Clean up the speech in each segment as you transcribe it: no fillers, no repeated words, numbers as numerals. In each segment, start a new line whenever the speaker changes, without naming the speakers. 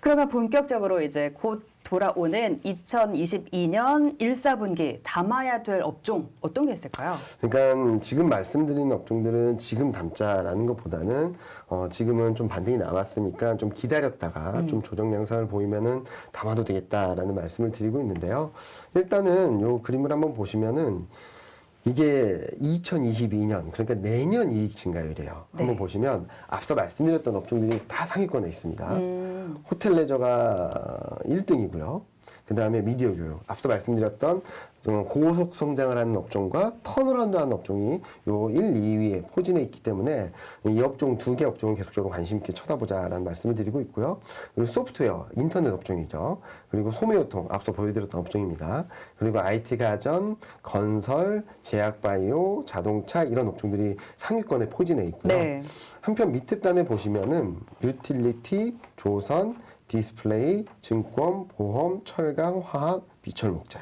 그러면 본격적으로 이제 곧 돌아오는 2022년 1, 4분기 담아야 될 업종 어떤 게 있을까요?
그러니까 지금 말씀드린 업종들은 지금 담자라는 것보다는 지금은 좀 반등이 나왔으니까 좀 기다렸다가 좀 조정 양상을 보이면은 담아도 되겠다라는 말씀을 드리고 있는데요. 일단은 요 그림을 한번 보시면은 이게 2022년, 그러니까 내년 이익 증가율이에요.
네.
한번 보시면 앞서 말씀드렸던 업종들이 다 상위권에 있습니다. 호텔 레저가 1등이고요. 그 다음에 미디어 교육, 앞서 말씀드렸던 고속 성장을 하는 업종과 턴어라운드 하는 업종이 요 1, 2위에 포진해 있기 때문에 이 업종 두 개 업종을 계속적으로 관심 있게 쳐다보자라는 말씀을 드리고 있고요. 그리고 소프트웨어, 인터넷 업종이죠. 그리고 소매유통, 앞서 보여드렸던 업종입니다. 그리고 IT 가전, 건설, 제약바이오, 자동차 이런 업종들이 상위권에 포진해 있고요.
네.
한편 밑에 단에 보시면은 유틸리티, 조선, 디스플레이, 증권, 보험, 철강, 화학, 비철목재.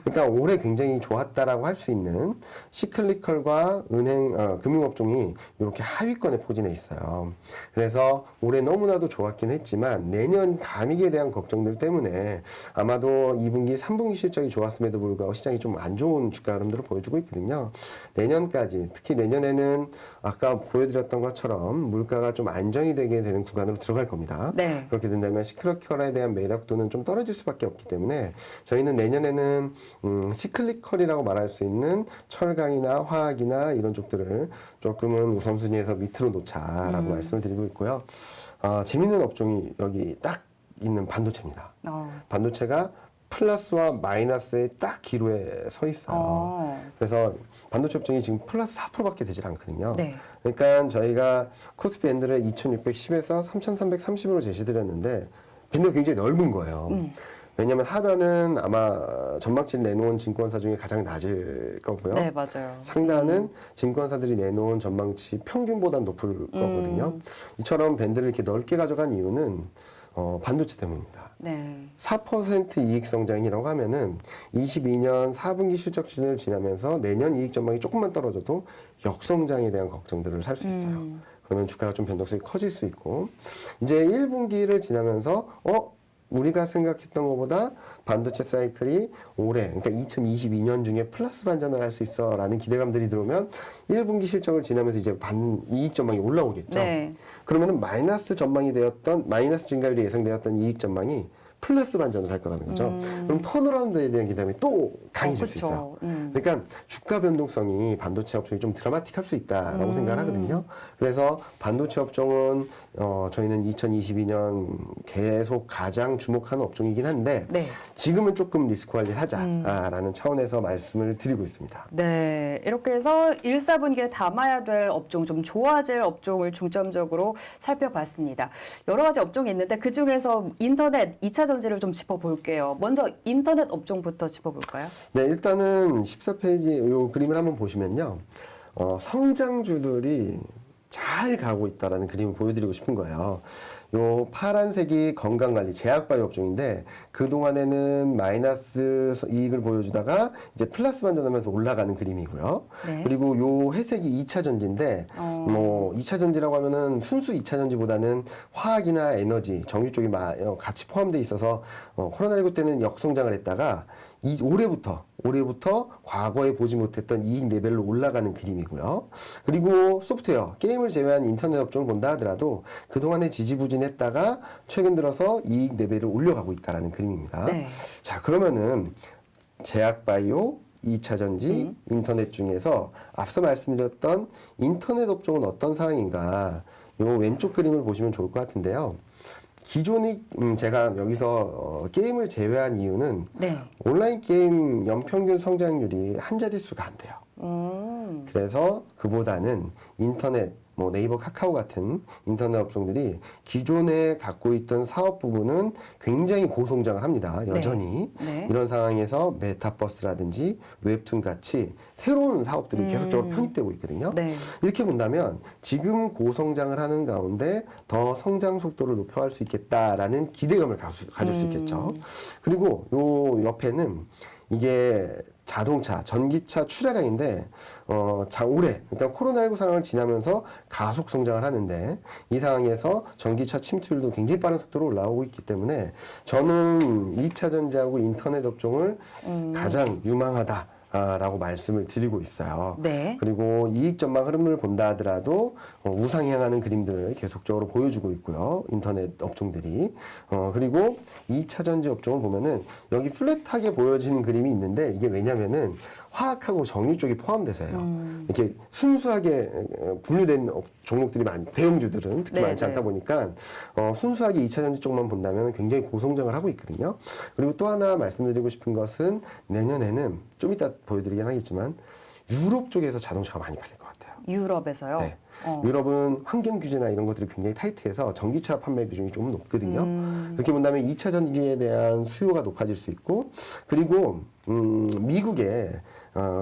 그러니까 올해 굉장히 좋았다라고 할 수 있는 시클리컬과 은행, 금융업종이 이렇게 하위권에 포진해 있어요. 그래서 올해 너무나도 좋았긴 했지만 내년 감익에 대한 걱정들 때문에 아마도 2분기, 3분기 실적이 좋았음에도 불구하고 시장이 좀 안 좋은 주가 흐름들을 보여주고 있거든요. 내년까지, 특히 내년에는 아까 보여드렸던 것처럼 물가가 좀 안정이 되게 되는 구간으로 들어갈 겁니다.
네.
그렇게 된다면 시클리컬에 대한 매력도는 좀 떨어질 수밖에 없기 때문에 저희는 내년에는 시클리컬이라고 말할 수 있는 철강이나 화학이나 이런 쪽들을 조금은 우선순위에서 밑으로 놓자라고 말씀을 드리고 있고요. 재밌는 업종이 여기 딱 있는 반도체입니다. 반도체가 플러스와 마이너스의 딱 기로에 서 있어요. 그래서 반도체 업종이 지금 플러스 4%밖에 되질 않거든요.
네.
그러니까 저희가 코스피 밴드를 2610에서 3330으로 제시드렸는데 밴드가 굉장히 넓은 거예요. 왜냐하면 하단은 아마 전망치를 내놓은 증권사 중에 가장 낮을 거고요.
네, 맞아요.
상단은 증권사들이 내놓은 전망치 평균보다 높을 거거든요. 이처럼 밴드를 이렇게 넓게 가져간 이유는 반도체 때문입니다.
네.
4% 이익 성장이라고 하면은 22년 4분기 실적 시즌을 지나면서 내년 이익 전망이 조금만 떨어져도 역성장에 대한 걱정들을 살 수 있어요. 그러면 주가가 좀 변동성이 커질 수 있고 이제 1분기를 지나면서 우리가 생각했던 것보다 반도체 사이클이 올해, 그러니까 2022년 중에 플러스 반전을 할 수 있어 라는 기대감들이 들어오면 1분기 실적을 지나면서 이제 이익 전망이 올라오겠죠.
네.
그러면은 마이너스 증가율이 예상되었던 이익 전망이 플러스 반전을 할 거라는 거죠. 그럼 턴어라운드에 대한 기대감이 또 강해질 수 있어요. 그러니까 주가 변동성이 반도체 업종이 좀 드라마틱할 수 있다라고 생각을 하거든요. 그래서 반도체 업종은 저희는 2022년 계속 가장 주목하는 업종이긴 한데
네.
지금은 조금 리스크 관리를 하자라는 차원에서 말씀을 드리고 있습니다.
네, 이렇게 해서 1, 4분기에 담아야 될 업종, 좀 좋아질 업종을 중점적으로 살펴봤습니다. 여러 가지 업종이 있는데 그중에서 인터넷, 2차 전지를 좀 짚어볼게요. 먼저 인터넷 업종부터 짚어볼까요?
네, 일단은 14페이지 이 그림을 한번 보시면요. 성장주들이 잘 가고 있다라는 그림을 보여드리고 싶은 거예요. 요 파란색이 건강관리, 제약바이오 업종인데 그동안에는 마이너스 이익을 보여주다가 이제 플러스 반전하면서 올라가는 그림이고요.
네.
그리고 요 회색이 2차 전지인데 뭐 2차 전지라고 하면은 순수 2차 전지보다는 화학이나 에너지, 정유 쪽이 같이 포함되어 있어서 코로나19 때는 역성장을 했다가 올해부터 과거에 보지 못했던 이익 레벨로 올라가는 그림이고요. 그리고 소프트웨어, 게임을 제외한 인터넷 업종을 본다 하더라도 그동안에 지지부진했다가 최근 들어서 이익 레벨을 올려가고 있다는 그림입니다.
네.
자, 그러면은 제약바이오, 2차 전지, 인터넷 중에서 앞서 말씀드렸던 인터넷 업종은 어떤 상황인가? 요 왼쪽 그림을 보시면 좋을 것 같은데요. 기존의 제가 여기서 게임을 제외한 이유는
네.
온라인 게임 연평균 성장률이 한 자릿수가 안 돼요. 그래서 그보다는 인터넷, 뭐 네이버, 카카오 같은 인터넷 업종들이 기존에 갖고 있던 사업 부분은 굉장히 고성장을 합니다. 여전히.
네.
이런 상황에서 메타버스라든지 웹툰 같이 새로운 사업들이 계속적으로 편입되고 있거든요.
네.
이렇게 본다면 지금 고성장을 하는 가운데 더 성장 속도를 높여갈 수 있겠다라는 기대감을 가질 수 있겠죠. 그리고 요 옆에는 이게 자동차, 전기차 출하량인데 올해 그러니까 코로나19 상황을 지나면서 가속 성장을 하는데 이 상황에서 전기차 침투율도 굉장히 빠른 속도로 올라오고 있기 때문에 저는 2차 전지하고 인터넷 업종을 가장 유망하다. 라고 말씀을 드리고 있어요.
네.
그리고 이익 전망 흐름을 본다 하더라도 우상향하는 그림들을 계속적으로 보여주고 있고요. 인터넷 업종들이. 그리고 2차 전지 업종을 보면은 여기 플랫하게 보여지는 그림이 있는데 이게 왜냐면은 화학하고 정유 쪽이 포함돼서요. 이렇게 순수하게 분류된 종목들이 대형주들은 특히
네,
많지 않다 보니까 순수하게 2차 전지 쪽만 본다면 굉장히 고성장을 하고 있거든요. 그리고 또 하나 말씀드리고 싶은 것은 내년에는 좀 이따 보여드리긴 하겠지만 유럽 쪽에서 자동차가 많이 팔릴 것 같아요.
유럽에서요?
네. 유럽은 환경 규제나 이런 것들이 굉장히 타이트해서 전기차 판매 비중이 좀 높거든요. 그렇게 본다면 2차 전기에 대한 수요가 높아질 수 있고 그리고 미국에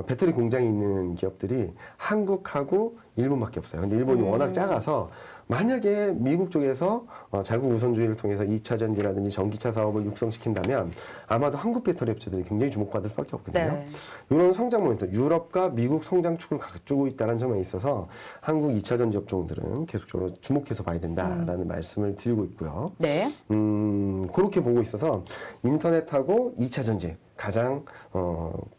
배터리 공장이 있는 기업들이 한국하고 일본밖에 없어요. 근데 일본이 워낙 작아서 만약에 미국 쪽에서 자국 우선주의를 통해서 2차 전지라든지 전기차 사업을 육성시킨다면 아마도 한국 배터리 업체들이 굉장히 주목받을 수밖에 없거든요.
네.
이런 성장 모멘트, 유럽과 미국 성장축을 갖추고 있다는 점에 있어서 한국 2차 전지 업종들은 계속적으로 주목해서 봐야 된다라는 말씀을 드리고 있고요.
네.
그렇게 보고 있어서 인터넷하고 2차 전지 가장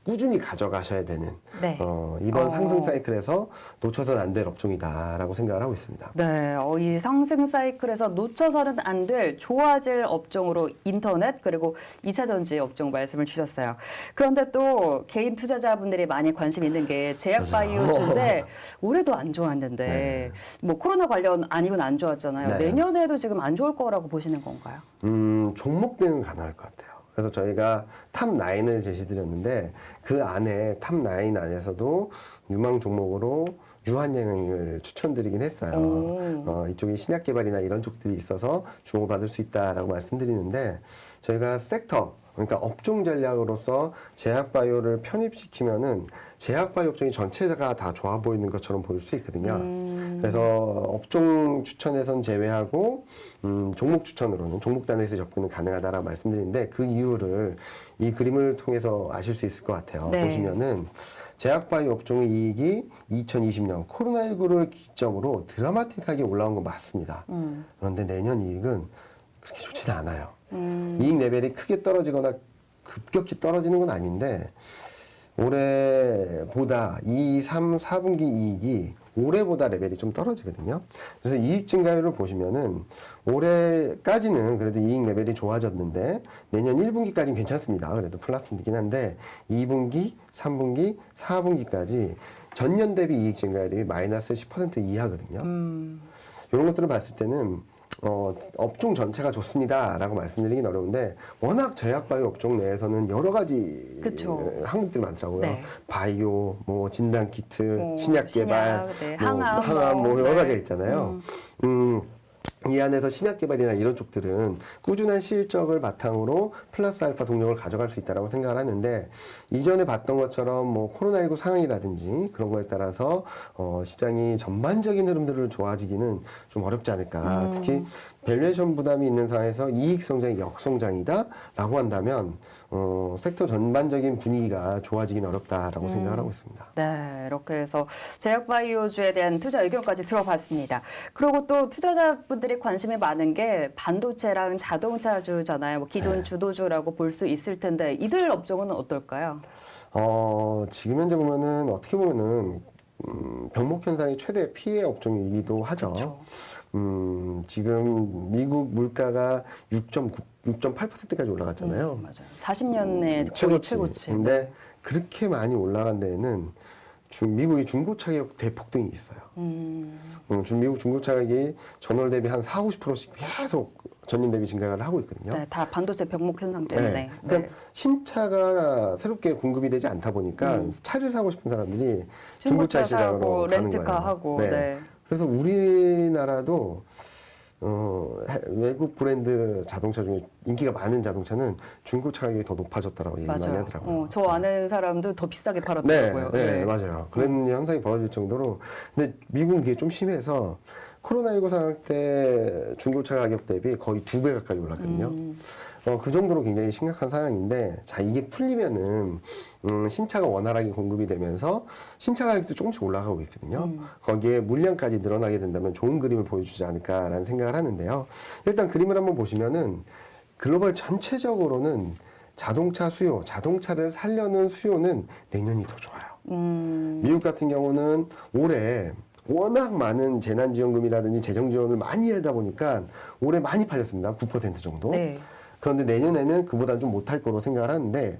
꾸준히 가져가셔야 되는
네.
이번 상승 사이클에서 놓쳐서는 안 될 업종이다라고 생각을 하고 있습니다.
네, 이 상승 사이클에서 놓쳐서는 안 될 좋아질 업종으로 인터넷 그리고 2차 전지 업종 말씀을 주셨어요. 그런데 또 개인 투자자분들이 많이 관심 있는 게 제약바이오주인데 올해도 안 좋았는데
네.
뭐 코로나 관련 아니건 안 좋았잖아요.
네.
내년에도 지금 안 좋을 거라고 보시는 건가요?
종목대는 가능할 것 같아요. 그래서 저희가 탑9을 제시드렸는데 그 안에 탑9 안에서도 유망 종목으로 유한양을 추천드리긴 했어요. 이쪽에 신약 개발이나 이런 쪽들이 있어서 주목을 받을 수 있다라고 말씀드리는데 저희가 섹터 그러니까 업종 전략으로서 제약바이오를 편입시키면은 제약바이오 업종이 전체가 다 좋아 보이는 것처럼 보일 수 있거든요. 그래서 업종 추천에선 제외하고 종목 추천으로는 종목 단위에서 접근은 가능하다라고 말씀드리는데 그 이유를 이 그림을 통해서 아실 수 있을 것 같아요.
네.
보시면은 제약바이오 업종의 이익이 2020년 코로나19를 기점으로 드라마틱하게 올라온 건 맞습니다. 그런데 내년 이익은 그렇게 좋지는 않아요. 이익 레벨이 크게 떨어지거나 급격히 떨어지는 건 아닌데 올해보다 2, 3, 4분기 이익이 올해보다 레벨이 좀 떨어지거든요. 그래서 이익 증가율을 보시면은 올해까지는 그래도 이익 레벨이 좋아졌는데 내년 1분기까지는 괜찮습니다. 그래도 플러스이긴 한데 2분기, 3분기, 4분기까지 전년 대비 이익 증가율이 마이너스 10% 이하거든요. 이런 것들을 봤을 때는 업종 전체가 좋습니다라고 말씀드리긴 어려운데 워낙 제약바이오 업종 내에서는 여러 가지
그쵸.
항목들이 많더라고요.
네.
바이오, 뭐 진단 키트, 신약 개발,
네,
뭐
항암,
뭐 여러
네.
가지가 있잖아요. 이 안에서 신약 개발이나 이런 쪽들은 꾸준한 실적을 바탕으로 플러스 알파 동력을 가져갈 수 있다고 생각을 하는데 이전에 봤던 것처럼 뭐 코로나19 상황이라든지 그런 거에 따라서 시장이 전반적인 흐름들을 좋아지기는 좀 어렵지 않을까. 특히 밸류에이션 부담이 있는 상황에서 이익 성장이 역성장이다라고 한다면 섹터 전반적인 분위기가 좋아지긴 어렵다라고 생각을 하고 있습니다.
네, 이렇게 해서 제약바이오주에 대한 투자 의견까지 들어봤습니다. 그리고 또 투자자분들이 관심이 많은 게 반도체랑 자동차주잖아요. 뭐 기존
네.
주도주라고 볼 수 있을 텐데 이들 업종은 어떨까요?
지금 현재 보면은 어떻게 보면은 병목 현상이 최대 피해 업종이기도 하죠.
그쵸.
지금 미국 물가가 6.8%까지 올라갔잖아요.
맞아요. 40년의 최고치.
근데 그렇게 많이 올라간 데에는 미국의 중고차 가격 대폭등이 있어요. 미국 중고차 가격이 전월 대비 한 4, 50%씩 계속 전년 대비 증가를 하고 있거든요.
네, 다 반도체 병목 현상 때문에.
네. 그러니까
네.
신차가 새롭게 공급이 되지 않다 보니까 차를 사고 싶은 사람들이
중고차
중고차 시장으로
사고,
가는
렌트카
거예요.
하고, 네.
그래서 우리나라도 외국 브랜드 자동차 중에 인기가 많은 자동차는 중고차 가격이 더 높아졌다라고 얘기 많이
맞아요.
하더라고요.
저 아는 사람도 더 비싸게
네,
팔았더라고요.
네, 맞아요. 그런 현상이 벌어질 정도로. 근데 미국은 그게 좀 심해서 코로나19 상황 때 중고차 가격 대비 거의 2배 가까이 올랐거든요. 그 정도로 굉장히 심각한 상황인데, 자, 이게 풀리면은, 신차가 원활하게 공급이 되면서 신차 가격도 조금씩 올라가고 있거든요. 거기에 물량까지 늘어나게 된다면 좋은 그림을 보여주지 않을까라는 생각을 하는데요. 일단 그림을 한번 보시면은 글로벌 전체적으로는 자동차 수요, 자동차를 살려는 수요는 내년이 더 좋아요. 미국 같은 경우는 올해 워낙 많은 재난지원금이라든지 재정지원을 많이 하다 보니까 올해 많이 팔렸습니다. 9% 정도.
네.
그런데 내년에는 그보다 좀 못할 거로 생각을 하는데,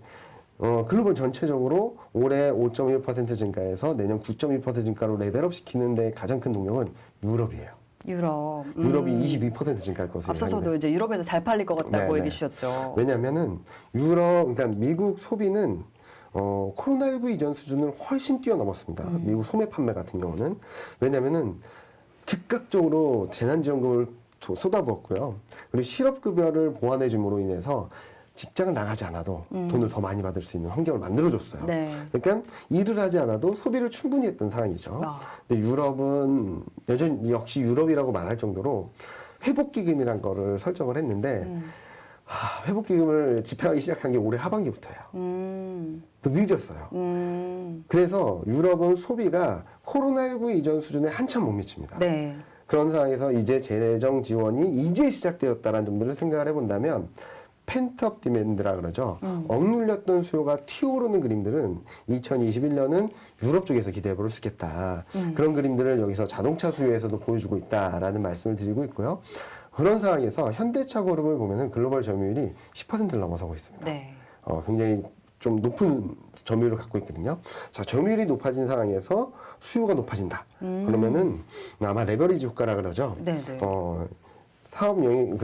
글로벌 전체적으로 올해 5.1% 증가해서 내년 9.1% 증가로 레벨업 시키는 데 가장 큰 동력은 유럽이에요.
유럽.
유럽이 22% 증가할 것으로
앞서서도 이제 유럽에서 잘 팔릴 것 같다고
네네.
얘기해 주셨죠.
왜냐하면은 그러니까 미국 소비는 코로나19 이전 수준을 훨씬 뛰어넘었습니다. 미국 소매 판매 같은 경우는. 왜냐면은 즉각적으로 재난지원금을 쏟아부었고요. 그리고 실업급여를 보완해 줌으로 인해서 직장을 나가지 않아도 돈을 더 많이 받을 수 있는 환경을 만들어줬어요.
네.
그러니까 일을 하지 않아도 소비를 충분히 했던 상황이죠.
아.
근데 유럽은 여전히 역시 유럽이라고 말할 정도로 회복기금이란 거를 설정을 했는데 회복기금을 집행하기 시작한 게 올해 하반기부터예요. 또 늦었어요. 그래서 유럽은 소비가 코로나19 이전 수준에 한참 못 미칩니다.
네.
그런 상황에서 이제 재정 지원이 이제 시작되었다는 점들을 생각을 해본다면 펜트업 디맨드라 그러죠. 억눌렸던 수요가 튀어오르는 그림들은 2021년은 유럽 쪽에서 기대해 볼 수 있겠다. 그런 그림들을 여기서 자동차 수요에서도 보여주고 있다라는 말씀을 드리고 있고요. 그런 상황에서 현대차 그룹을 보면은 글로벌 점유율이 10%를 넘어서고 있습니다.
네.
굉장히 좀 높은 점유율을 갖고 있거든요. 자, 점유율이 높아진 상황에서 수요가 높아진다. 그러면은 아마 레버리지 효과라 그러죠.
네네.
사업 영역,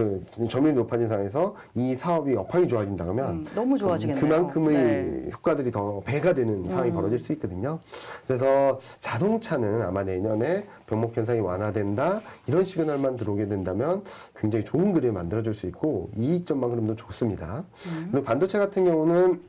점유율이 높아진 상황에서 이 사업이 업황이 좋아진다 그러면
너무 좋아지겠네요.
그만큼의
네.
효과들이 더 배가 되는 상황이 벌어질 수 있거든요. 그래서 자동차는 아마 내년에 병목 현상이 완화된다 이런 시그널만 들어오게 된다면 굉장히 좋은 그림을 만들어줄 수 있고 이익 전망 흐름도 좋습니다. 그리고 반도체 같은 경우는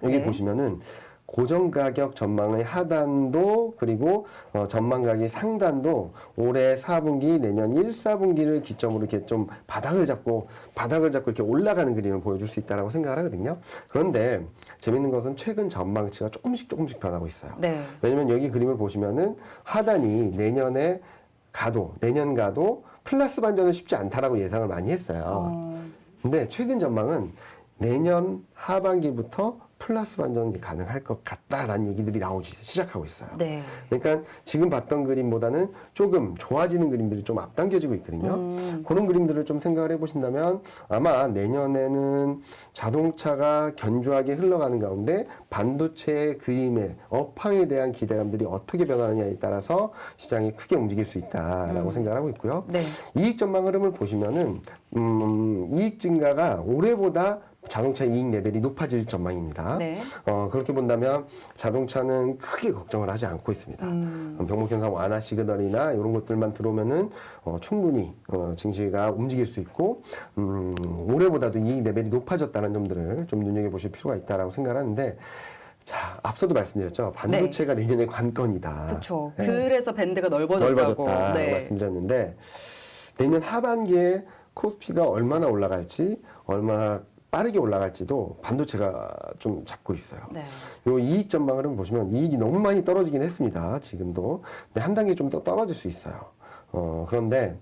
여기
네.
보시면은 고정 가격 전망의 하단도 그리고 전망 가격 상단도 올해 4분기 내년 1, 4분기를 기점으로 이렇게 좀 바닥을 잡고 이렇게 올라가는 그림을 보여줄 수 있다라고 생각을 하거든요. 그런데 재밌는 것은 최근 전망치가 조금씩 변하고 있어요.
네.
왜냐면 여기 그림을 보시면은 하단이 내년 가도 플러스 반전은 쉽지 않다라고 예상을 많이 했어요. 근데 최근 전망은 내년 하반기부터 플러스 반전이 가능할 것 같다라는 얘기들이 나오기 시작하고 있어요.
네.
그러니까 지금 봤던 그림보다는 조금 좋아지는 그림들이 좀 앞당겨지고 있거든요. 그런 그림들을 좀 생각을 해보신다면 아마 내년에는 자동차가 견조하게 흘러가는 가운데 반도체의 그림의 업황에 대한 기대감들이 어떻게 변하느냐에 따라서 시장이 크게 움직일 수 있다라고 생각을 하고 있고요.
네.
이익 전망 흐름을 보시면은 이익 증가가 올해보다 자동차 이익 레벨이 높아질 전망입니다.
네.
그렇게 본다면 자동차는 크게 걱정을 하지 않고 있습니다. 병목 현상 완화 시그널이나 이런 것들만 들어오면은 충분히 증시가 움직일 수 있고 올해보다도 이익 레벨이 높아졌다는 점들을 좀 눈여겨보실 필요가 있다라고 생각하는데 자, 앞서도 말씀드렸죠. 반도체가 내년의 관건이다.
그렇죠.
네.
그래서 밴드가 넓어졌다고.
넓어졌다고 말씀드렸는데 내년 하반기에 코스피가 얼마나 올라갈지 얼마나 빠르게 올라갈지도 반도체가 좀 잡고 있어요.
네.
요 이익 전망을 보시면 이익이 너무 많이 떨어지긴 했습니다. 지금도. 근데 한 단계 좀 더 떨어질 수 있어요. 그런데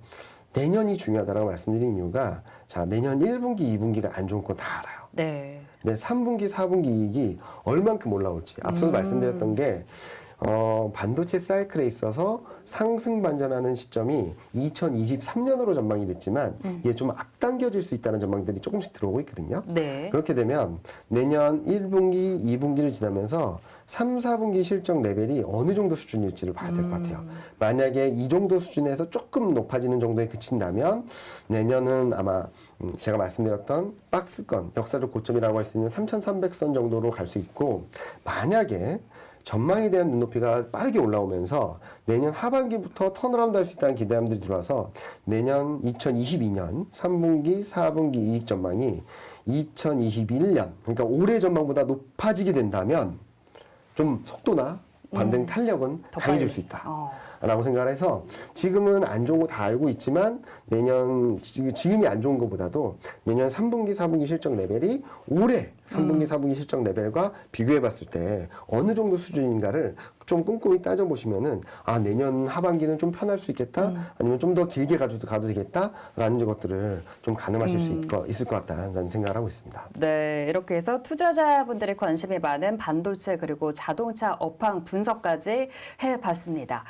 내년이 중요하다고 말씀드린 이유가 자, 내년 1분기, 2분기가 안 좋은 건 다 알아요.
네.
근데 3분기, 4분기 이익이 얼만큼 올라올지 앞서도 말씀드렸던 게 반도체 사이클에 있어서 상승 반전하는 시점이 2023년으로 전망이 됐지만 이게 좀 앞당겨질 수 있다는 전망들이 조금씩 들어오고 있거든요.
네.
그렇게 되면 내년 1분기, 2분기를 지나면서 3, 4분기 실적 레벨이 어느 정도 수준일지를 봐야 될 것 같아요. 만약에 이 정도 수준에서 조금 높아지는 정도에 그친다면 내년은 아마 제가 말씀드렸던 박스권, 역사적 고점이라고 할 수 있는 3,300선 정도로 갈 수 있고 만약에 전망에 대한 눈높이가 빠르게 올라오면서 내년 하반기부터 턴어라운드 할 수 있다는 기대감들이 들어와서 내년 2022년 3분기, 4분기 이익 전망이 2021년, 그러니까 올해 전망보다 높아지게 된다면 좀 속도나 반등 탄력은
더
강해질
빨리.
수 있다. 라고 생각을 해서 지금은 안 좋은 거 다 알고 있지만 내년 지금이 안 좋은 것보다도 내년 3분기, 4분기 실적 레벨이 올해 3분기, 4분기 실적 레벨과 비교해 봤을 때 어느 정도 수준인가를 좀 꼼꼼히 따져보시면은 아 내년 하반기는 좀 편할 수 있겠다 아니면 좀 더 길게 가도 되겠다라는 것들을 좀 가늠하실 수 있을 것 같다라는 생각을 하고 있습니다.
네, 이렇게 해서 투자자분들의 관심이 많은 반도체 그리고 자동차 업황 분석까지 해봤습니다.